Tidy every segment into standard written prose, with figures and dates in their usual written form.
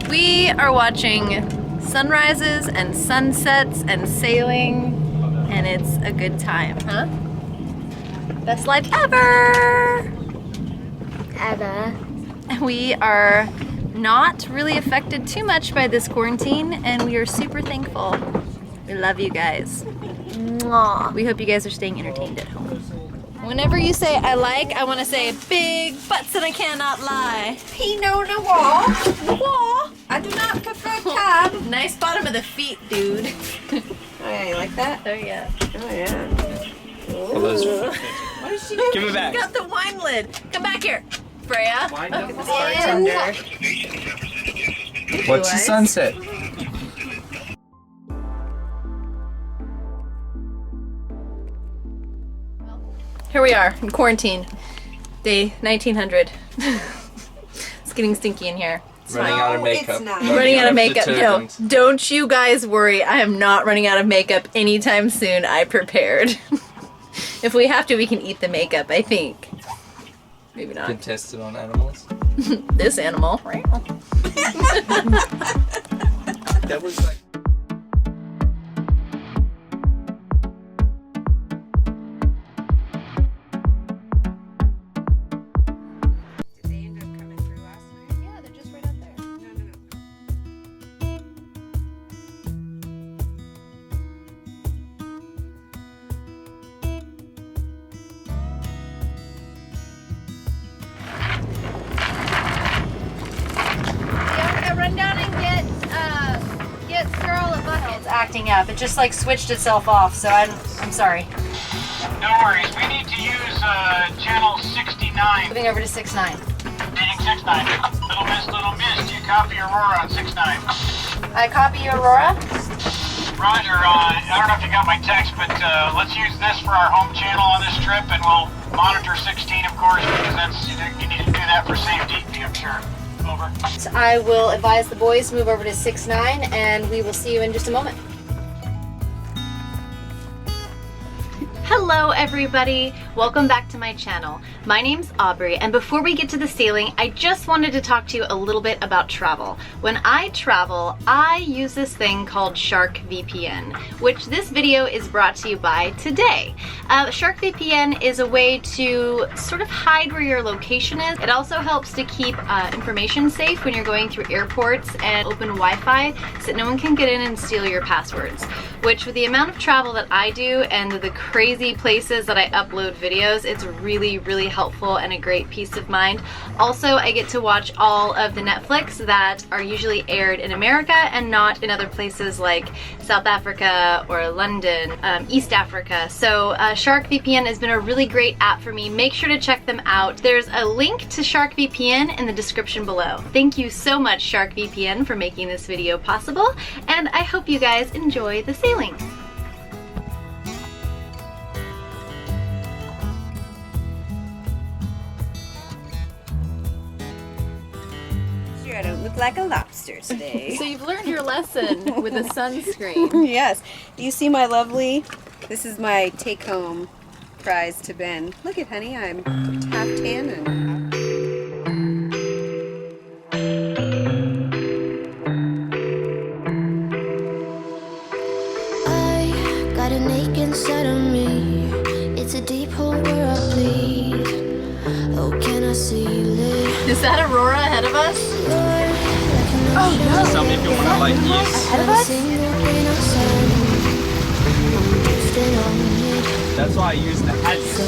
We are watching sunrises and sunsets and sailing, and it's a good time, huh? Best life ever! Ever. We are not really affected too much by this quarantine, and we are super thankful. We love you guys. Mwah. We hope you guys are staying entertained at home. Whenever you say I like, I want to say big butts and I cannot lie. Pinot Noir. Noir. I do not prefer cab. Nice bottom of the feet, dude. Oh yeah, you like that? Oh yeah. Oh yeah. What is she doing? Give it back. She's got the wine lid. Come back here, Freya. Wind Look up at this the bartender. What's the sunset? Here we are in quarantine, day 1900. It's getting stinky in here. Running out of No, makeup. it's not. Running out of makeup. No, detergent. don't you guys worry. I am not running out of makeup anytime soon. I prepared. If we have to, we can eat the makeup, I think. Maybe not. Been tested on animals. This animal. That was like. Did they end up coming through last night? Yeah, they're just right out there. No. Yeah, run down and get Skirl a bucket. It's acting up. It just like switched itself off, so I'm sorry. No worries. We need to use channel 69. Moving over to 6-9. Reading 69. Little miss. Do you copy Aurora on 69? I copy you, Aurora. Roger. I don't know if you got my text, but let's use this for our home channel on this trip, and we'll monitor 16, of course, because that's you need to do that for safety. I'm sure. Over. So I will advise the boys to move over to 6-9, and we will see you in just a moment. Hello everybody! Welcome back to my channel. My name's Aubrey, and before we get to the sailing, I just wanted to talk to you a little bit about travel. When I travel, I use this thing called Shark VPN, which this video is brought to you by today. Shark VPN is a way to sort of hide where your location is. It also helps to keep information safe when you're going through airports and open Wi-Fi so that no one can get in and steal your passwords. Which, with the amount of travel that I do and the crazy places that I upload videos, it's really, really helpful and a great peace of mind. Also, I get to watch all of the Netflix that are usually aired in America and not in other places like South Africa or London, East Africa. So Shark VPN has been a really great app for me. Make sure to check them out. There's a link to Shark VPN in the description below. Thank you so much, Shark VPN, for making this video possible, and I hope you guys enjoy the sailing. Sure, I don't look like a lobster today. So you've learned your lesson with the sunscreen. Yes. Do you see my lovely? This is my take-home prize to Ben. Look at honey, I'm half tan and got an ache inside of me. It's a deep hole where I bleed. Oh, can I see it? Is that Aurora ahead of us? Oh no! Tell me if you want to like yes. Ahead of us? That's why I use the hat. The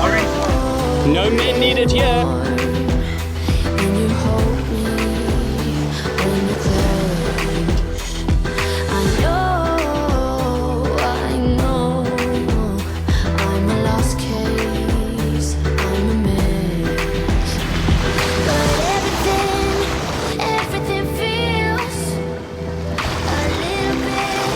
orange one. No men needed here. When you hold me, when you close, I know, I'm a lost case, I'm a mess. But everything feels a little bit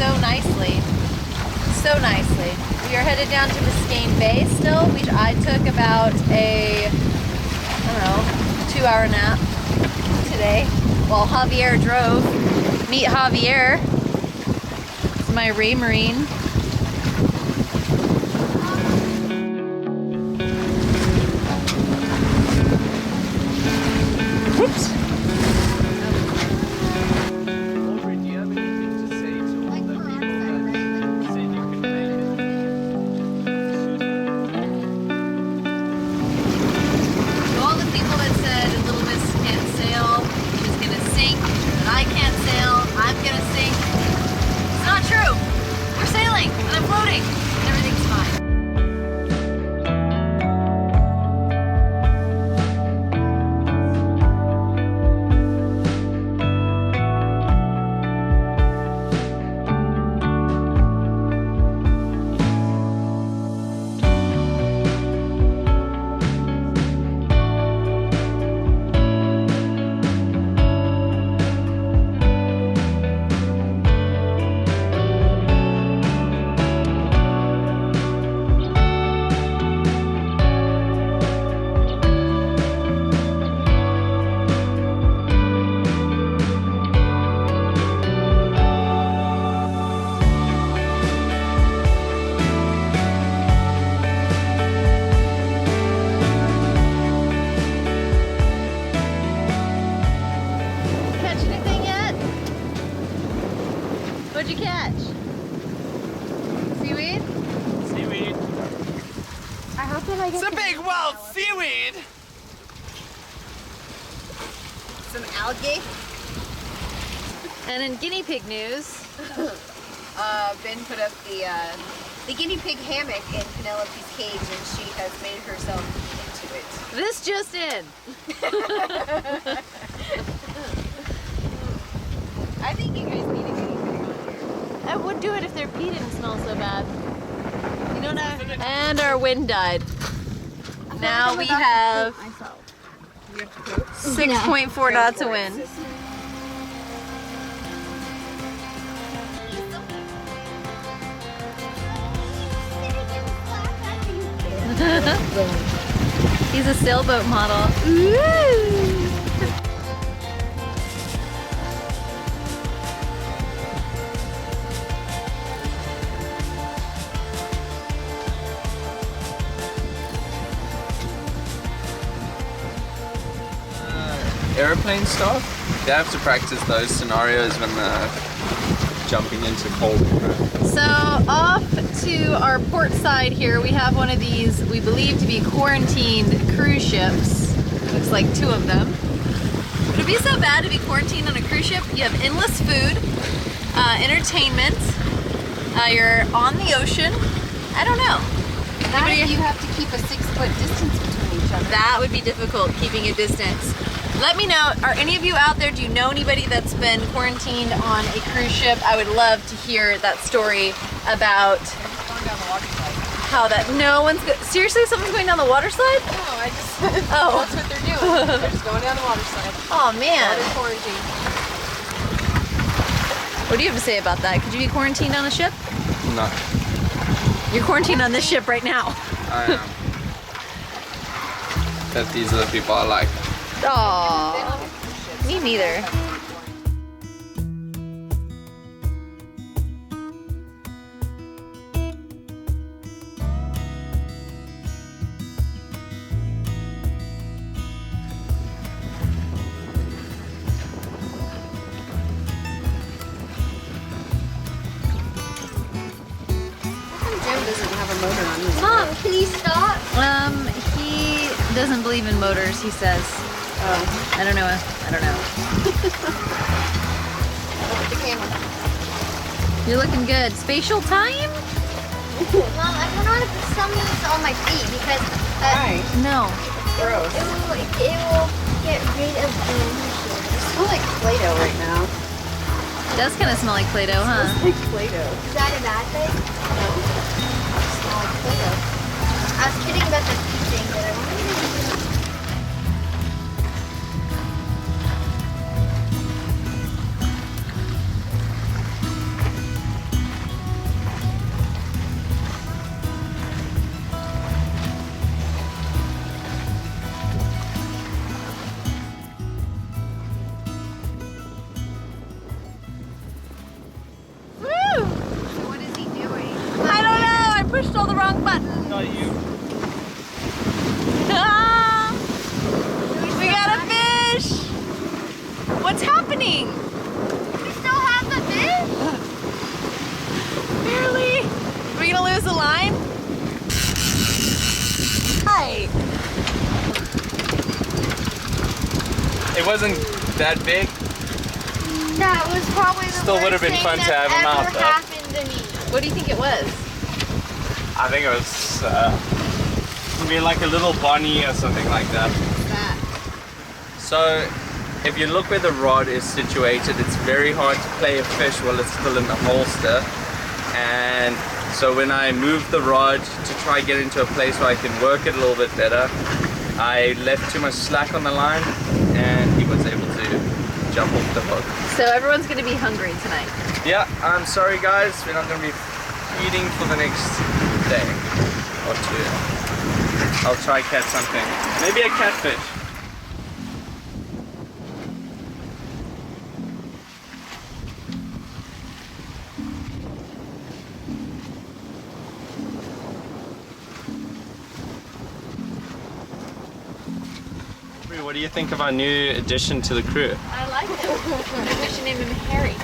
so nicely. So nicely. We are headed down to Biscayne Bay still, which I took about a, I don't know, 2-hour nap today while Javier drove. Meet Javier. It's my Ray Marine. Whoops. Aubrey, do you have anything to say to all the people that said you could make To all the people that said Little Miss can't sail, she's gonna sink, and I can't sail, I'm gonna sink. It's not true. We're sailing, and I'm floating, and everything's fine. What'd you catch? Seaweed? seaweed? I hope that I get It's a big wild seaweed! Some algae. And in guinea pig news, Ben put up the guinea pig hammock in Penelope's cage, and she has made herself into it. this just in. I think you guys need a guinea pig on here. I would do it if their pee didn't smell so bad. You know what? And our wind died. Now we have 6.4 knots of wind. He's a sailboat model. Ooh. Airplane stuff, they have to practice those scenarios when they're jumping into cold water. So off to our port side here, we have one of these we believe to be quarantined cruise ships. Looks like 2 of them. Would it be so bad to be quarantined on a cruise ship? You have endless food, entertainment, you're on the ocean. I don't know. You have to keep a 6-foot distance between each other. That would be difficult, keeping a distance. Let me know, are any of you out there, do you know anybody that's been quarantined on a cruise ship? I would love to hear that story about Going down the water slide. how that no one's, seriously, someone's going down the water slide? No, I just, Oh. that's what they're doing. They're just going down the water slide. Oh man. Water quarantine. What do you have to say about that? Could you be quarantined on a ship? No, You're quarantined on this ship right now. I am. But these are the people I like. Aww. Me neither. Jim doesn't have a motor on his. Mom, can you stop? He doesn't believe in motors, he says. Oh, I don't know. I don't know. look at the camera. You're looking good. Spatial time? Mom, I don't want to put some of this on my feet because Why? No. Gross. it will get rid of the. It smells like Play-Doh right now. It does kind of smell like Play-Doh, huh? It's like Play-Doh. Is that a bad thing? No. It smells like Play-Doh. I was kidding about the feet thing, but I wanted to do. pushed all the wrong buttons. Not you. Ah! We got a fish! What's happening? We still have the fish? Barely. Are we gonna lose the line? Hi. It wasn't that big. That was probably the Still worst would have been thing fun to that's have 'em out, ever though. happened to me. What do you think it was? I think it was maybe like a little bunny or something like that. So if you look where the rod is situated, it's very hard to play a fish while it's still in the holster. And so when I moved the rod to try get into a place where I can work it a little bit better, I left too much slack on the line and he was able to jump off the hook. So everyone's gonna be hungry tonight. Yeah, I'm sorry guys, we're not going to be feeding for the next day or two. I'll try catch something. Maybe a catfish. What do you think of our new addition to the crew? I like it. Maybe we should name him Harry.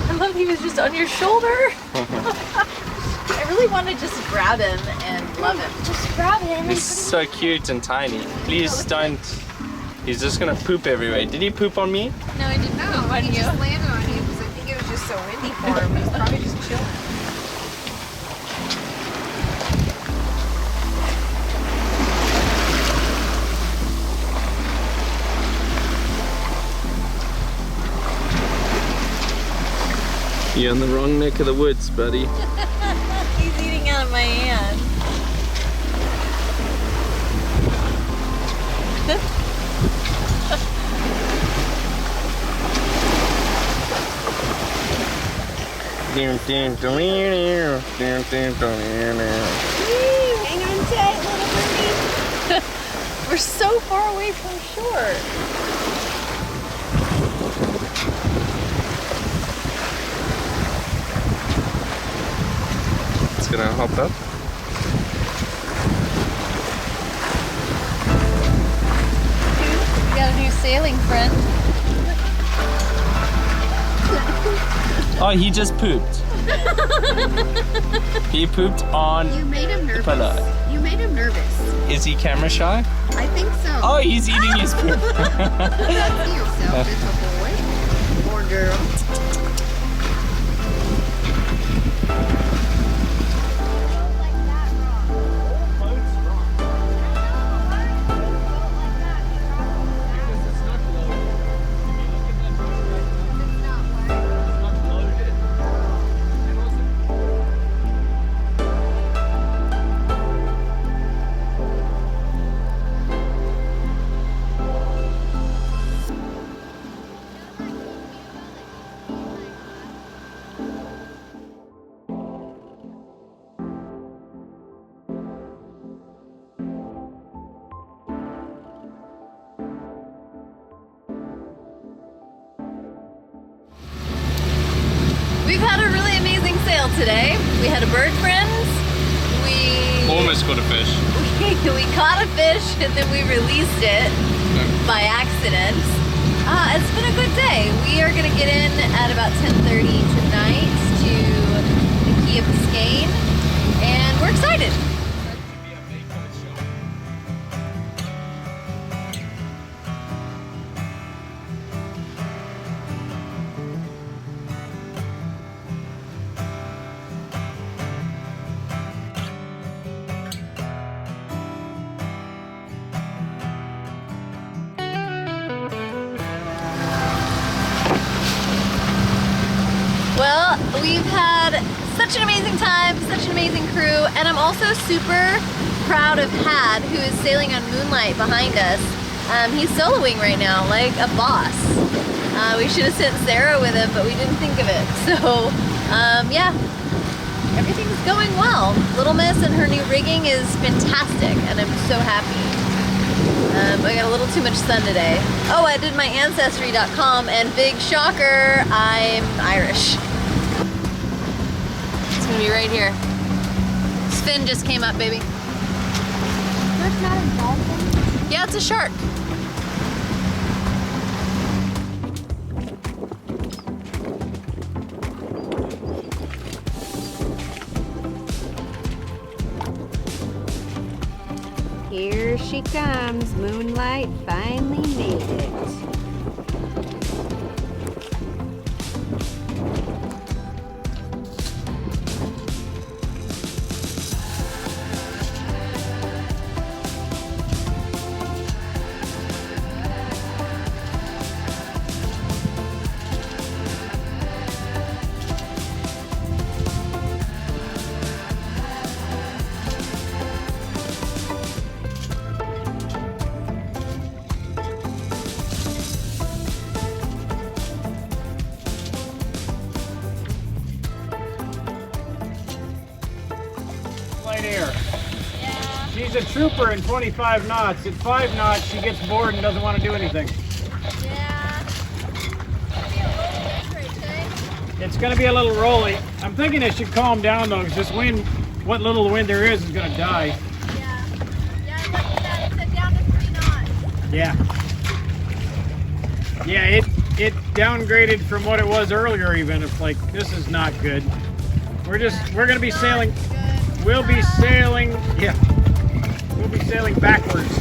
I love he was just on your shoulder. I really want to just grab him and love him. Just grab him. He's so cute and tiny. Please don't. He's just gonna poop everywhere. Did he poop on me? No, I didn't poop on He you. just landed on you because I think it was just so windy for him. He's probably just chilling. You're in the wrong neck of the woods, buddy. He's eating out of my hand. Hang on tight, little birdie. We're so far away from shore. It's gonna hop up. We got a new sailing friend. Oh, he just pooped. He pooped on. You made him nervous. pillow. You made him nervous. Is he camera shy? I think so. Oh, he's eating his poop. See yourself as a boy or girl. We've had a really amazing sail today. We had a bird friends. We Almost caught a fish. we caught a fish and then we released it by accident. It's been a good day. We are gonna get in at about 10:30 tonight to the Key of Biscayne, and we're excited. Well, we've had such an amazing time, such an amazing crew, and I'm also super proud of Had, who is sailing on Moonlight behind us. He's soloing right now, like a boss. We should have sent Sarah with him, but we didn't think of it. So, yeah, everything's going well. Little Miss and her new rigging is fantastic, and I'm so happy. I got a little too much sun today. Oh, I did my Ancestry.com, and big shocker, I'm Irish. right here. This fin just came up, baby. That's not a dolphin. Yeah, it's a shark. Here she comes. Moonlight finally made it. Light air. Yeah. She's a trooper in 25 knots. At 5 knots, she gets bored and doesn't want to do anything. Yeah. It's going to be a little rolly. I'm thinking it should calm down though, because this wind, what little wind there is going to die. Yeah. Yeah, I'm looking at it. It said down to 3 knots. Yeah. Yeah, it downgraded from what it was earlier even. It's like, this is not good. We're going to be sailing. We'll be sailing, yeah. We'll be sailing backwards.